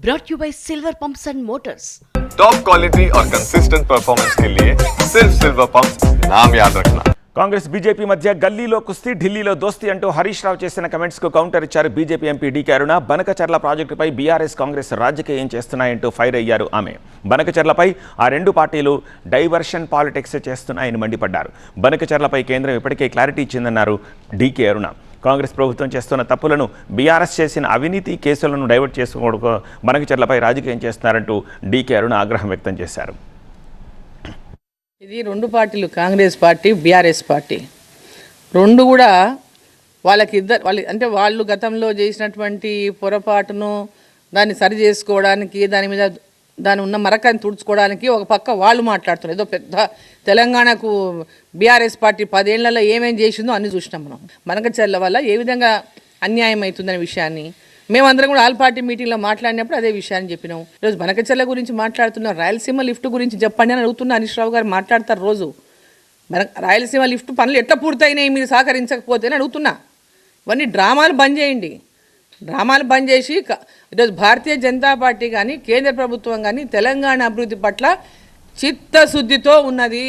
brought you by Silver Pumps and Motors. Top quality और consistent performance के लिए सिर्फ सिल्वर पंप्स नाम याद रखना. కాంగ్రెస్ బీజేపీ మధ్య గల్లీలో కుస్తీ ఢిల్లీలో దోస్తీ అంటూ హరీష్ రావు చేసిన కమెంట్స్ కు కౌంటర్ ఇచ్చారు బీజేపీ ఎంపీ డీకే అరుణ. బనకచర్ల ప్రాజెక్టుపై బీఆర్ఎస్ కాంగ్రెస్ రాజకీయం చేస్తున్నాయంటూ ఫైర్ అయ్యారు ఆమె. బనకచర్లపై ఆ రెండు పార్టీలు డైవర్షన్ పాలిటిక్స్ చేస్తున్నాయని మండిపడ్డారు. బనకచర్లపై కేంద్రం ఇప్పటికే క్లారిటీ ఇచ్చిందన్నారు డీకే అరుణ. కాంగ్రెస్ ప్రభుత్వం చేస్తున్న తప్పులను బీఆర్ఎస్ చేసిన అవినీతి కేసులను డైవర్ట్ చేసుకోవడం బనకచర్లపై రాజకీయం చేస్తున్నారంటూ డీకే అరుణ ఆగ్రహం వ్యక్తం చేశారు. ఇది రెండు పార్టీలు, కాంగ్రెస్ పార్టీ, బీఆర్ఎస్ పార్టీ, రెండు కూడా వాళ్ళు గతంలో చేసినటువంటి పొరపాటును దాన్ని సరి చేసుకోవడానికి, దాని ఉన్న మరకని తుడుచుకోవడానికి ఒక పక్క వాళ్ళు మాట్లాడుతున్నారు. ఏదో పెద్ద తెలంగాణకు బీఆర్ఎస్ పార్టీ 10 ఏళ్లలో ఏమేం చేసిందో అన్ని చూసినాం మనం. బనకచర్ల వల్ల ఏ విధంగా అన్యాయం అవుతుందనే విషయాన్ని మేమందరం కూడా ఆల్ పార్టీ మీటింగ్లో మాట్లాడినప్పుడు అదే విషయాన్ని చెప్పినాం. ఈరోజు బనకచర్ల గురించి మాట్లాడుతున్నాం. రాయలసీమ లిఫ్ట్ గురించి చెప్పండి అని అడుగుతున్న హరీష్ రావు గారు మాట్లాడతారు రోజు. రాయలసీమ లిఫ్ట్ పనులు ఎట్లా పూర్తయినాయి మీరు సహకరించకపోతే అని అడుగుతున్నా. ఇవన్నీ డ్రామాలు బంద్ చేయండి. డ్రామాలు బంద్ చేసి ఈరోజు భారతీయ జనతా పార్టీ కానీ కేంద్ర ప్రభుత్వం కానీ తెలంగాణ అభివృద్ధి పట్ల చిత్తశుద్ధితో ఉన్నది.